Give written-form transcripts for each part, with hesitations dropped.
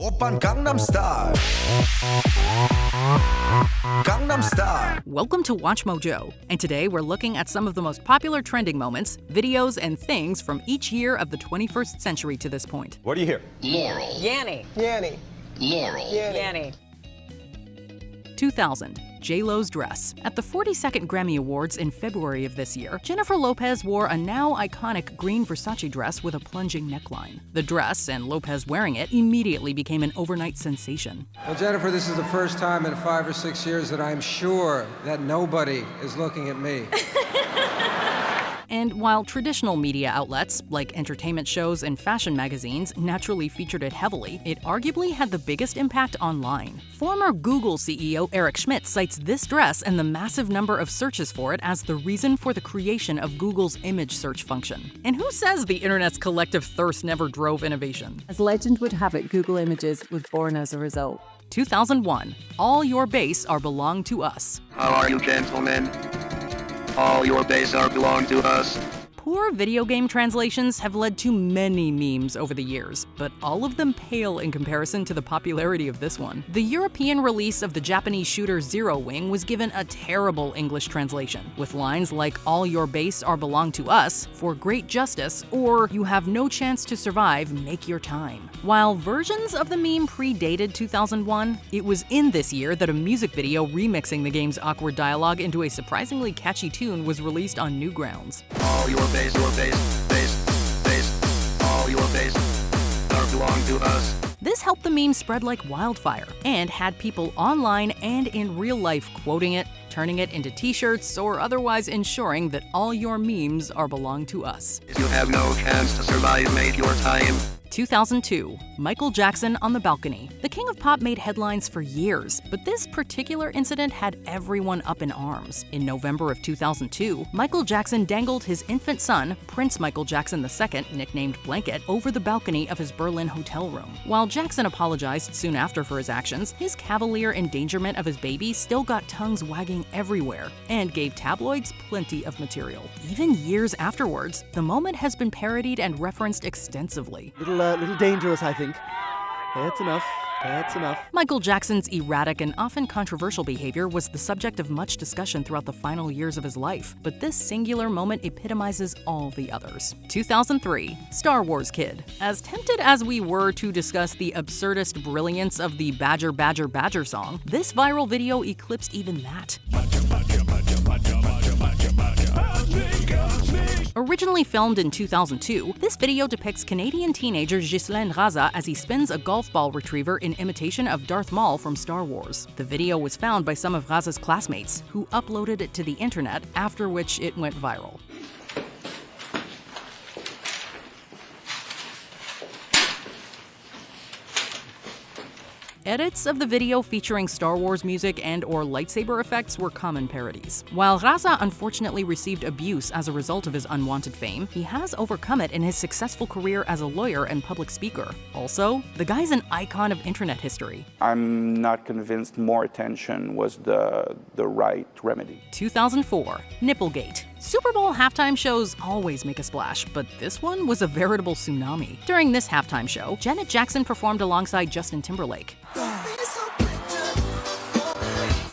Oppan Gangnam Style. Gangnam Style. Welcome to Watch Mojo, and today we're looking at some of the most popular trending moments, videos, and things from each year of the 21st century to this point. What do you hear? Laurel. Yanny. Yanny. Laurel. Yanny. 2000, JLos Dress. At the 42nd Grammy Awards in February of this year, Jennifer Lopez wore a now iconic green Versace dress with a plunging neckline. The dress, and Lopez wearing it, immediately became an overnight sensation. Well, Jennifer, this is the first time in 5 or 6 years that I'm sure that nobody is looking at me. And while traditional media outlets, like entertainment shows and fashion magazines, naturally featured it heavily, it arguably had the biggest impact online. Former Google CEO Eric Schmidt cites this dress and the massive number of searches for it as the reason for the creation of Google's image search function. And who says the internet's collective thirst never drove innovation? As legend would have it, Google Images was born as a result. 2001, all your base are belong to us. How are you, gentlemen? All your base are belong to us. Poor video game translations have led to many memes over the years, but all of them pale in comparison to the popularity of this one. The European release of the Japanese shooter Zero Wing was given a terrible English translation, with lines like "all your base are belong to us," "for great justice," or "you have no chance to survive, make your time." While versions of the meme predated 2001, it was in this year that a music video remixing the game's awkward dialogue into a surprisingly catchy tune was released on Newgrounds. All your base, all your base are belong to us. This helped the meme spread like wildfire and had people online and in real life quoting it, turning it into t-shirts, or otherwise ensuring that all your memes are belong to us. If you have no chance to survive, make your time. 2002, Michael Jackson on the balcony. The King of Pop made headlines for years, but this particular incident had everyone up in arms. In November of 2002, Michael Jackson dangled his infant son, Prince Michael Jackson II, nicknamed Blanket, over the balcony of his Berlin hotel room. While Jackson apologized soon after for his actions, his cavalier endangerment of his baby still got tongues wagging everywhere and gave tabloids plenty of material. Even years afterwards, the moment has been parodied and referenced extensively. Little dangerous, I think. That's enough. That's enough. Michael Jackson's erratic and often controversial behavior was the subject of much discussion throughout the final years of his life, but this singular moment epitomizes all the others. 2003, Star Wars Kid. As tempted as we were to discuss the absurdist brilliance of the Badger Badger Badger song, this viral video eclipsed even that. Originally filmed in 2002, this video depicts Canadian teenager Ghislain Raza as he spins a golf ball retriever in imitation of Darth Maul from Star Wars. The video was found by some of Raza's classmates, who uploaded it to the internet, after which it went viral. Edits of the video featuring Star Wars music and/or lightsaber effects were common parodies. While Raza unfortunately received abuse as a result of his unwanted fame, he has overcome it in his successful career as a lawyer and public speaker. Also, the guy's an icon of internet history. I'm not convinced more attention was the right remedy. 2004, Nipplegate. Super Bowl halftime shows always make a splash, but this one was a veritable tsunami. During this halftime show, Janet Jackson performed alongside Justin Timberlake.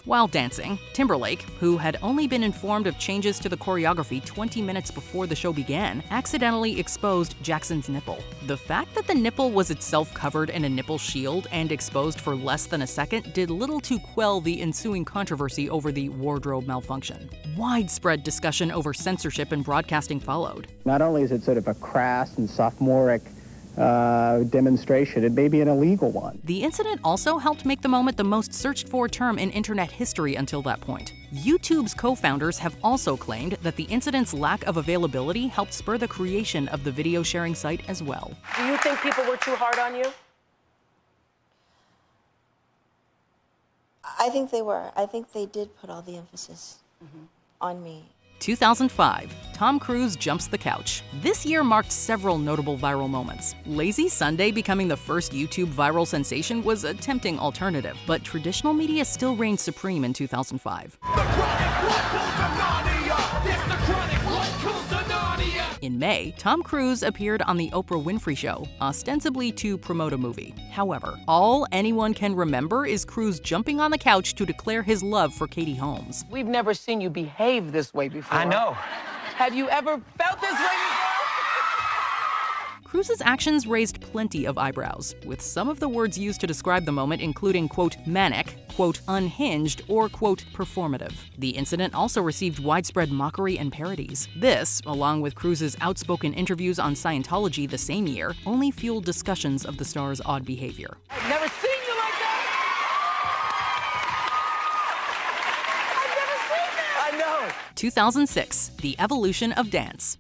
While dancing, Timberlake, who had only been informed of changes to the choreography 20 minutes before the show began, accidentally exposed Jackson's nipple. The fact that the nipple was itself covered in a nipple shield and exposed for less than a second did little to quell the ensuing controversy over the wardrobe malfunction. Widespread discussion over censorship and broadcasting followed. Not only is it sort of a crass and sophomoric demonstration, it may be an illegal one. The incident also helped make the moment the most searched-for term in internet history until that point. YouTube's co-founders have also claimed that the incident's lack of availability helped spur the creation of the video sharing site as well. Do you think people were too hard on you? I think they were. I think they did put all the emphasis on me. 2005, Tom Cruise jumps the couch. This year marked several notable viral moments. Lazy Sunday becoming the first YouTube viral sensation was a tempting alternative, but traditional media still reigned supreme in 2005. In May, Tom Cruise appeared on The Oprah Winfrey Show, ostensibly to promote a movie. However, all anyone can remember is Cruz jumping on the couch to declare his love for Katie Holmes. We've never seen you behave this way before. I know. Have you ever felt this way before? Cruz's actions raised plenty of eyebrows, with some of the words used to describe the moment including, quote, manic, quote, unhinged, or, quote, performative. The incident also received widespread mockery and parodies. This, along with Cruz's outspoken interviews on Scientology the same year, only fueled discussions of the star's odd behavior. I've never seen you like that! I've never seen that! I know! 2006, the evolution of dance.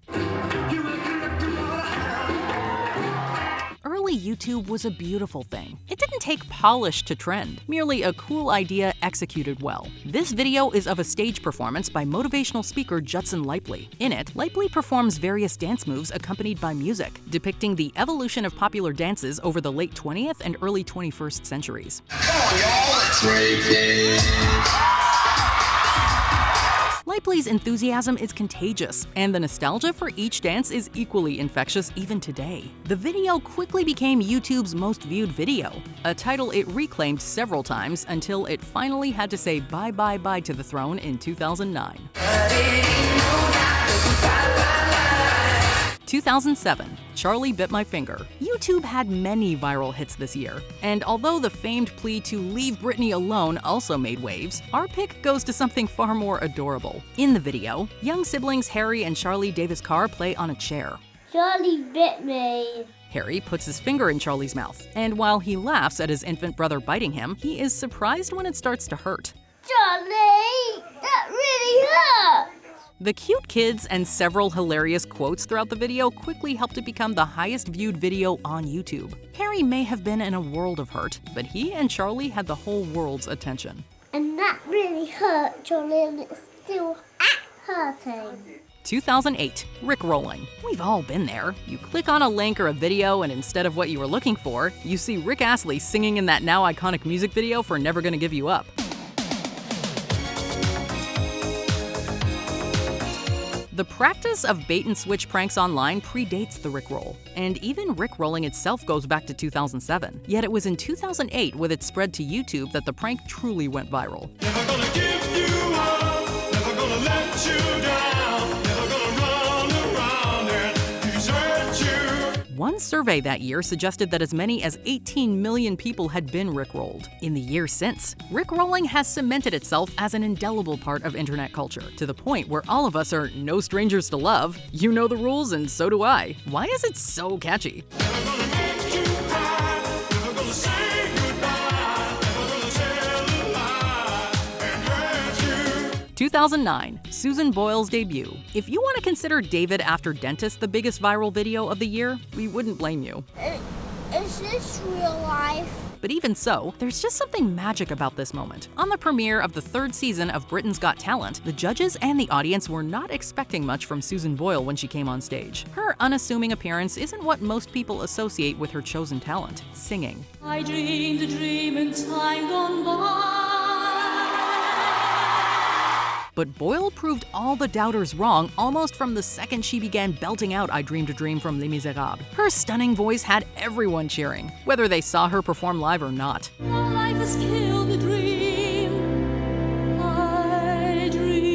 Early YouTube was a beautiful thing. It didn't take polish to trend, merely a cool idea executed well. This video is of a stage performance by motivational speaker Judson Lipley. In it, Lipley performs various dance moves accompanied by music, depicting the evolution of popular dances over the late 20th and early 21st centuries. Lipley's enthusiasm is contagious, and the nostalgia for each dance is equally infectious even today. The video quickly became YouTube's most viewed video, a title it reclaimed several times until it finally had to say bye-bye-bye to the throne in 2009. 2007, Charlie Bit My Finger. YouTube had many viral hits this year, and although the famed plea to leave Britney alone also made waves, our pick goes to something far more adorable. In the video, young siblings Harry and Charlie Davis Carr play on a chair. Charlie bit me. Harry puts his finger in Charlie's mouth, and while he laughs at his infant brother biting him, he is surprised when it starts to hurt. Charlie, that really hurt. The cute kids and several hilarious quotes throughout the video quickly helped it become the highest viewed video on YouTube. Harry may have been in a world of hurt, but he and Charlie had the whole world's attention. And that really hurt, Charlie, and it's still hurting. 2008, Rickrolling. We've all been there. You click on a link or a video, and instead of what you were looking for, you see Rick Astley singing in that now iconic music video for Never Gonna Give You Up. The practice of bait-and-switch pranks online predates the Rickroll, and even Rickrolling itself goes back to 2007. Yet it was in 2008, with its spread to YouTube, that the prank truly went viral. Never gonna give you up, never gonna let you down, never gonna run around and desert you. One survey that year suggested that as many as 18 million people had been Rickrolled. In the years since, Rickrolling has cemented itself as an indelible part of internet culture, to the point where all of us are no strangers to love. You know the rules, and so do I. Why is it so catchy? 2009, Susan Boyle's debut. If you want to consider David After Dentist the biggest viral video of the year, we wouldn't blame you. Is this real life? But even so, there's just something magic about this moment. On the premiere of the 3rd season of Britain's Got Talent, the judges and the audience were not expecting much from Susan Boyle when she came on stage. Her unassuming appearance isn't what most people associate with her chosen talent, singing. I dreamed a dream in time gone by. But Boyle proved all the doubters wrong almost from the second she began belting out I Dreamed a Dream from Les Miserables. Her stunning voice had everyone cheering, whether they saw her perform live or not. Now life has killed the dream I dreamed.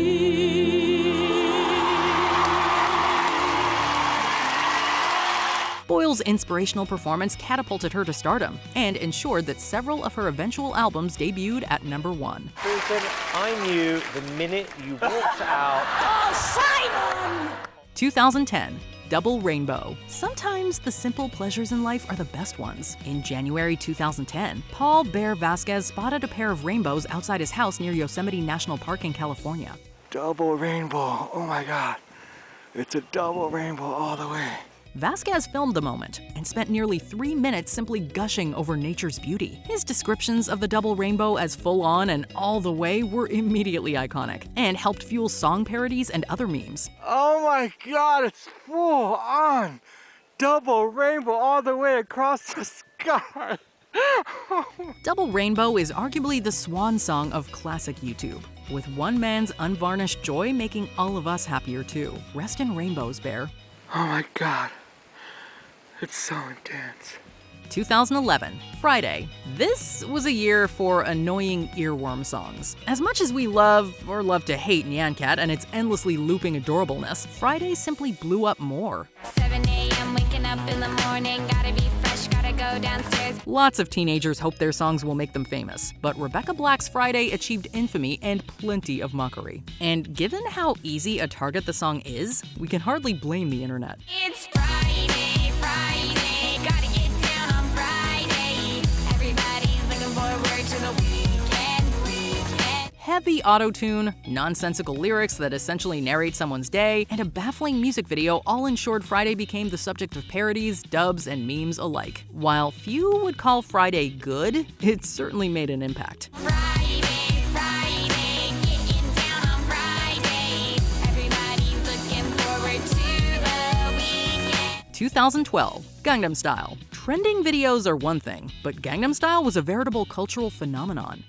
Boyle's inspirational performance catapulted her to stardom and ensured that several of her eventual albums debuted at #1. Susan, I knew the minute you walked out. Oh, Simon! 2010, Double Rainbow. Sometimes the simple pleasures in life are the best ones. In January 2010, Paul Bear Vasquez spotted a pair of rainbows outside his house near Yosemite National Park in California. Double rainbow, oh my God. It's a double rainbow all the way. Vasquez filmed the moment and spent nearly 3 minutes simply gushing over nature's beauty. His descriptions of the double rainbow as full-on and all the way were immediately iconic and helped fuel song parodies and other memes. Oh my God, it's full on. Double rainbow all the way across the sky. Double Rainbow is arguably the swan song of classic YouTube, with one man's unvarnished joy making all of us happier too. Rest in rainbows, Bear. Oh my god. It's so intense. 2011, Friday. This was a year for annoying earworm songs. As much as we love to hate Nyan Cat and its endlessly looping adorableness, Friday simply blew up more. 7 a.m. waking up in the morning, gotta be fresh, gotta go downstairs. Lots of teenagers hope their songs will make them famous, but Rebecca Black's Friday achieved infamy and plenty of mockery. And given how easy a target the song is, we can hardly blame the internet. It's Friday, Friday, gotta get down on Friday. Everybody's looking forward to the weekend. Heavy auto-tune, nonsensical lyrics that essentially narrate someone's day, and a baffling music video all ensured Friday became the subject of parodies, dubs, and memes alike. While few would call Friday good, it certainly made an impact. Friday, Friday, getting down on Friday. Everybody's looking forward to the weekend. 2012, Gangnam Style. Trending videos are one thing, but Gangnam Style was a veritable cultural phenomenon.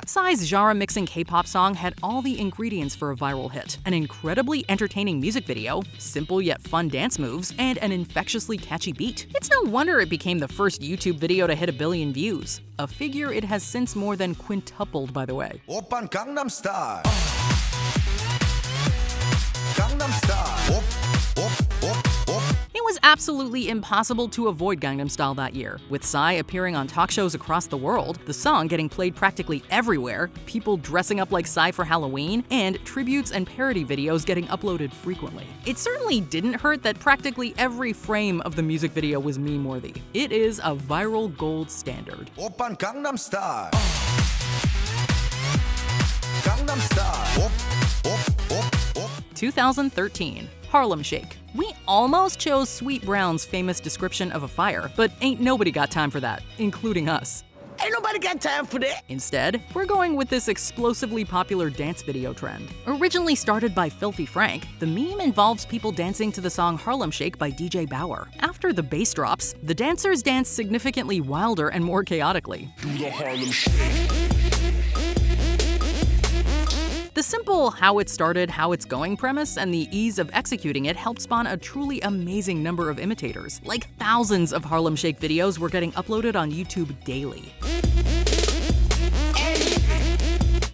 Psy's genre-mixing K-pop song had all the ingredients for a viral hit. An incredibly entertaining music video, simple yet fun dance moves, and an infectiously catchy beat. It's no wonder it became the first YouTube video to hit 1 billion views. A figure it has since more than quintupled, by the way. 오빤 Gangnam Style. Gangnam Style. It was absolutely impossible to avoid Gangnam Style that year. With Psy appearing on talk shows across the world, the song getting played practically everywhere, people dressing up like Psy for Halloween, and tributes and parody videos getting uploaded frequently. It certainly didn't hurt that practically every frame of the music video was meme-worthy. It is a viral gold standard. 오빤 Gangnam Style. Gangnam Style. 2013, Harlem Shake. We almost chose Sweet Brown's famous description of a fire, but ain't nobody got time for that, including us. Ain't nobody got time for that. Instead, we're going with this explosively popular dance video trend. Originally started by Filthy Frank, the meme involves people dancing to the song Harlem Shake by DJ Bauer. After the bass drops, the dancers dance significantly wilder and more chaotically. Do the Harlem Shake. The simple how it started, how it's going premise and the ease of executing it helped spawn a truly amazing number of imitators. Like thousands of Harlem Shake videos were getting uploaded on YouTube daily.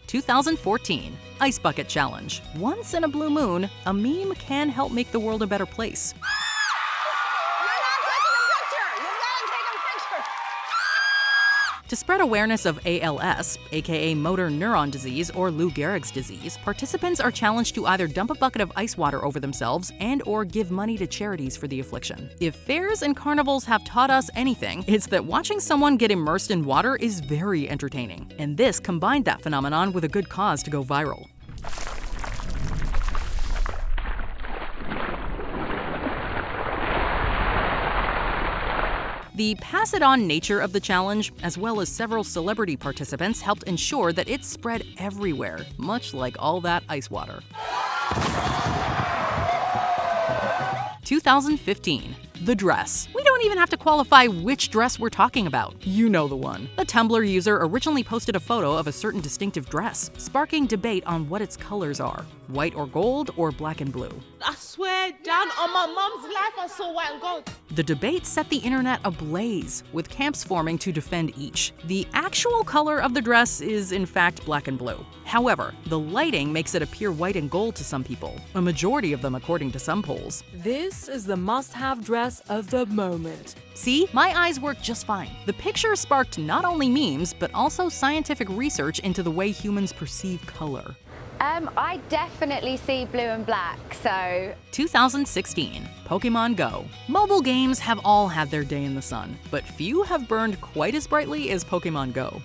2014, Ice Bucket Challenge. Once in a blue moon, a meme can help make the world a better place. To spread awareness of ALS, aka motor neuron disease or Lou Gehrig's disease, participants are challenged to either dump a bucket of ice water over themselves and/or give money to charities for the affliction. If fairs and carnivals have taught us anything, it's that watching someone get immersed in water is very entertaining. And this combined that phenomenon with a good cause to go viral. The pass-it-on nature of the challenge, as well as several celebrity participants, helped ensure that it spread everywhere, much like all that ice water. 2015, The Dress. We don't even have to qualify which dress we're talking about. You know the one. A Tumblr user originally posted a photo of a certain distinctive dress, sparking debate on what its colors are. White or gold, or black and blue. I swear down on my mom's life I saw white and gold. The debate set the internet ablaze, with camps forming to defend each. The actual color of the dress is in fact black and blue. However, the lighting makes it appear white and gold to some people, a majority of them according to some polls. This is the must-have dress of the moment. See, my eyes work just fine. The picture sparked not only memes, but also scientific research into the way humans perceive color. I definitely see blue and black, so... 2016, Pokemon Go. Mobile games have all had their day in the sun, but few have burned quite as brightly as Pokemon Go.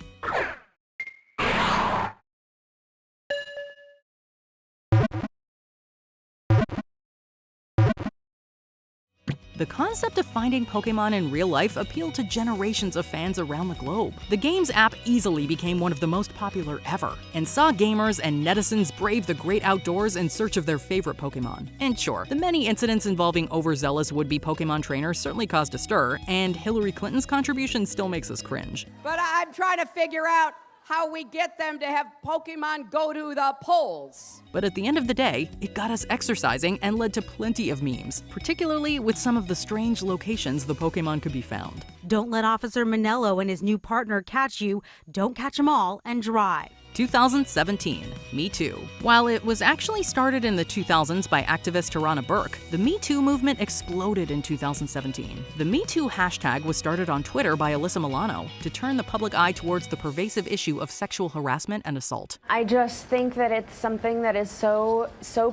The concept of finding Pokemon in real life appealed to generations of fans around the globe. The game's app easily became one of the most popular ever, and saw gamers and netizens brave the great outdoors in search of their favorite Pokemon. And sure, the many incidents involving overzealous would-be Pokemon trainers certainly caused a stir, and Hillary Clinton's contribution still makes us cringe. But I'm trying to figure out how we get them to have Pokemon go to the polls. But at the end of the day, it got us exercising and led to plenty of memes, particularly with some of the strange locations the Pokemon could be found. Don't let Officer Manello and his new partner catch you. Don't catch them all and drive. 2017, Me Too. While it was actually started in the 2000s by activist Tarana Burke, the Me Too movement exploded in 2017. The Me Too hashtag was started on Twitter by Alyssa Milano to turn the public eye towards the pervasive issue of sexual harassment and assault. I just think that it's something that is so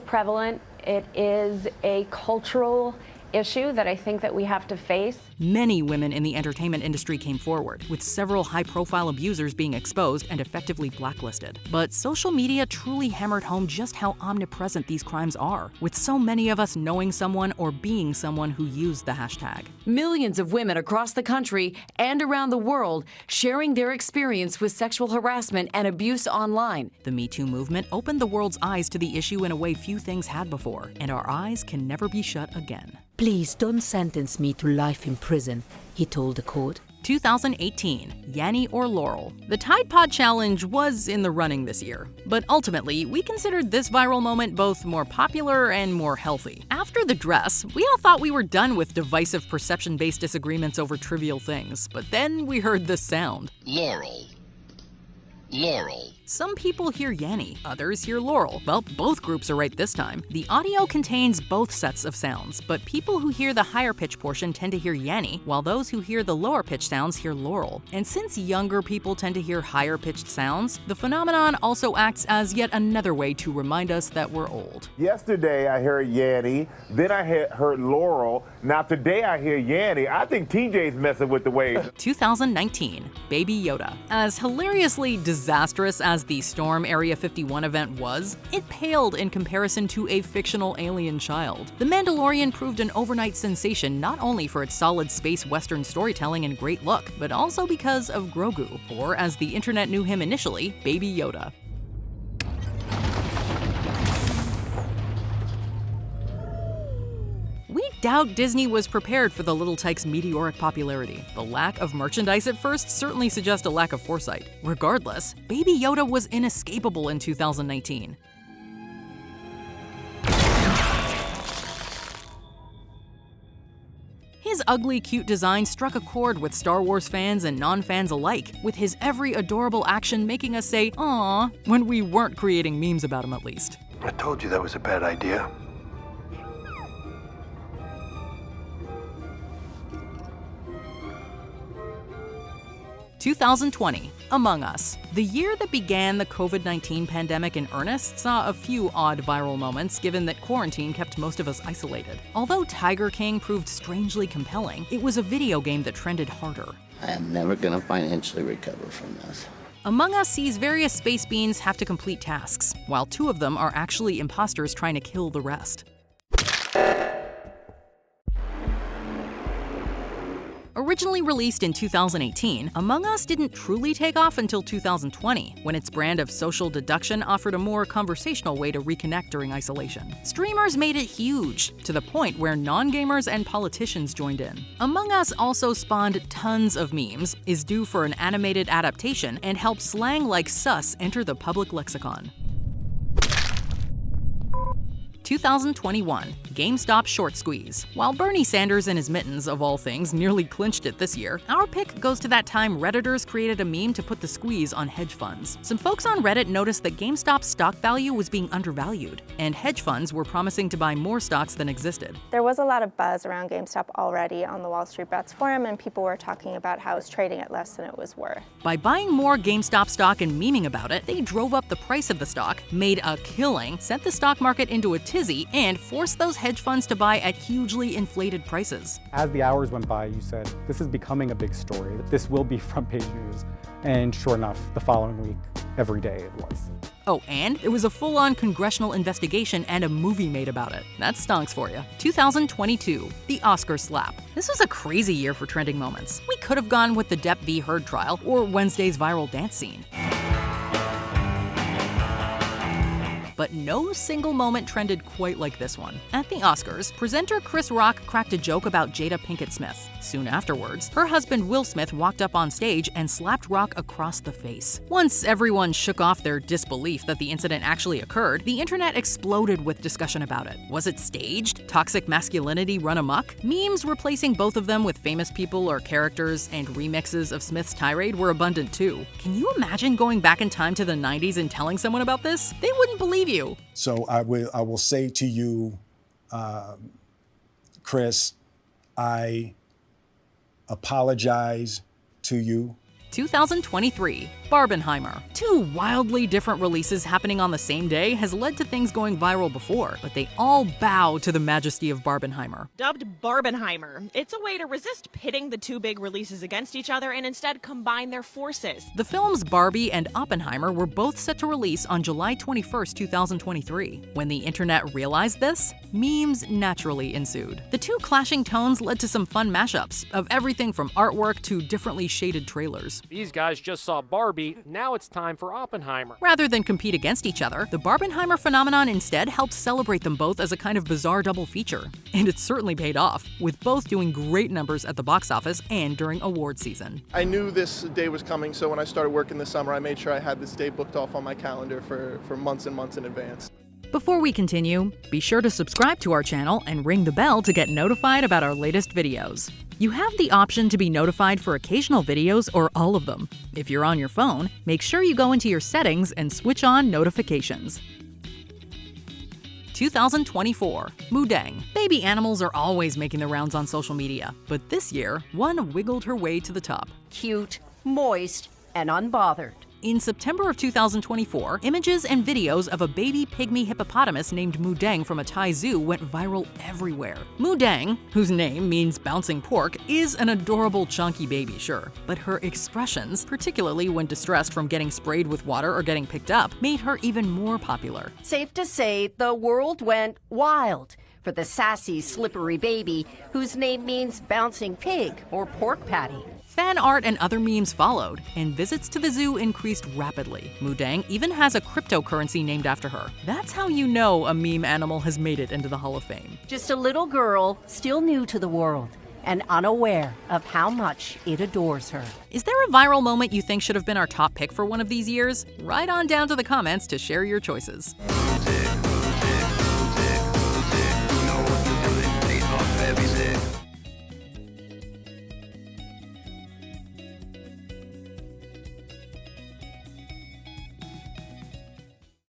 prevalent. It is a cultural issue that I think that we have to face. Many women in the entertainment industry came forward, with several high-profile abusers being exposed and effectively blacklisted. But social media truly hammered home just how omnipresent these crimes are, with so many of us knowing someone or being someone who used the hashtag. Millions of women across the country and around the world sharing their experience with sexual harassment and abuse online. The Me Too movement opened the world's eyes to the issue in a way few things had before, and our eyes can never be shut again. Please don't sentence me to life in prison, he told the court. 2018, Yanny or Laurel. The Tide Pod Challenge was in the running this year, but ultimately, we considered this viral moment both more popular and more healthy. After the dress, we all thought we were done with divisive perception-based disagreements over trivial things, but then we heard this sound. Laurel. Laurel. Some people hear Yanny, others hear Laurel. Well, both groups are right this time. The audio contains both sets of sounds, but people who hear the higher pitch portion tend to hear Yanny, while those who hear the lower pitch sounds hear Laurel. And since younger people tend to hear higher pitched sounds, the phenomenon also acts as yet another way to remind us that we're old. Yesterday I heard Yanny, then I heard Laurel, now today I hear Yanny. I think TJ's messing with the waves. 2019, Baby Yoda. As hilariously disastrous as the Storm Area 51 event was, it paled in comparison to a fictional alien child. The Mandalorian proved an overnight sensation not only for its solid space western storytelling and great look, but also because of Grogu, or as the internet knew him initially, Baby Yoda. We doubt Disney was prepared for the Little Tyke's meteoric popularity. The lack of merchandise at first certainly suggests a lack of foresight. Regardless, Baby Yoda was inescapable in 2019. His ugly, cute design struck a chord with Star Wars fans and non-fans alike, with his every adorable action making us say, "Aww," when we weren't creating memes about him at least. I told you that was a bad idea. 2020, Among Us. The year that began the COVID-19 pandemic in earnest saw a few odd viral moments given that quarantine kept most of us isolated. Although Tiger King proved strangely compelling, it was a video game that trended harder. I am never going to financially recover from this. Among Us sees various space beings have to complete tasks, while two of them are actually imposters trying to kill the rest. Originally released in 2018, Among Us didn't truly take off until 2020, when its brand of social deduction offered a more conversational way to reconnect during isolation. Streamers made it huge, to the point where non-gamers and politicians joined in. Among Us also spawned tons of memes, is due for an animated adaptation, and helped slang like sus enter the public lexicon. 2021, GameStop short squeeze. While Bernie Sanders and his mittens, of all things, nearly clinched it this year, our pick goes to that time Redditors created a meme to put the squeeze on hedge funds. Some folks on Reddit noticed that GameStop's stock value was being undervalued, and hedge funds were promising to buy more stocks than existed. There was a lot of buzz around GameStop already on the Wall Street Bets forum, and people were talking about how it's trading at less than it was worth. By buying more GameStop stock and memeing about it, they drove up the price of the stock, made a killing, sent the stock market into a tizzy, and forced those hedge funds to buy at hugely inflated prices. As the hours went by, you said, this is becoming a big story. This will be front page news. And sure enough, the following week, every day it was. Oh, and there was a full-on congressional investigation and a movie made about it. That stonks for you. 2022, the Oscar slap. This was a crazy year for trending moments. We could have gone with the Depp v. Heard trial or Wednesday's viral dance scene. But no single moment trended quite like this one. At the Oscars, presenter Chris Rock cracked a joke about Jada Pinkett Smith. Soon afterwards, her husband Will Smith walked up on stage and slapped Rock across the face. Once everyone shook off their disbelief that the incident actually occurred, the internet exploded with discussion about it. Was it staged? Toxic masculinity run amok? Memes replacing both of them with famous people or characters and remixes of Smith's tirade were abundant too. Can you imagine going back in time to the 90s and telling someone about this? They wouldn't believe you. So I will say to you, Chris, I apologize to you. 2023, Barbenheimer. Two wildly different releases happening on the same day has led to things going viral before, but they all bow to the majesty of Barbenheimer. Dubbed Barbenheimer, it's a way to resist pitting the two big releases against each other and instead combine their forces. The films Barbie and Oppenheimer were both set to release on July 21st, 2023. When the internet realized this, memes naturally ensued. The two clashing tones led to some fun mashups of everything from artwork to differently shaded trailers. These guys just saw Barbie, now it's time for Oppenheimer. Rather than compete against each other, the Barbenheimer phenomenon instead helped celebrate them both as a kind of bizarre double feature. And it certainly paid off, with both doing great numbers at the box office and during award season. I knew this day was coming, so when I started working this summer, I made sure I had this day booked off on my calendar for months and months in advance. Before we continue, be sure to subscribe to our channel and ring the bell to get notified about our latest videos. You have the option to be notified for occasional videos or all of them. If you're on your phone, make sure you go into your settings and switch on notifications. 2024, Mudang. Baby animals are always making the rounds on social media, but this year, one wiggled her way to the top. Cute, moist, and unbothered. In September of 2024, images and videos of a baby pygmy hippopotamus named Mudang from a Thai zoo went viral everywhere. Mudang, whose name means bouncing pork, is an adorable chunky baby, sure, but her expressions, particularly when distressed from getting sprayed with water or getting picked up, made her even more popular. Safe to say, the world went wild for the sassy, slippery baby whose name means bouncing pig or pork patty. Fan art and other memes followed, and visits to the zoo increased rapidly. Mudang even has a cryptocurrency named after her. That's how you know a meme animal has made it into the Hall of Fame. Just a little girl, still new to the world, and unaware of how much it adores her. Is there a viral moment you think should have been our top pick for one of these years? Write on down to the comments to share your choices.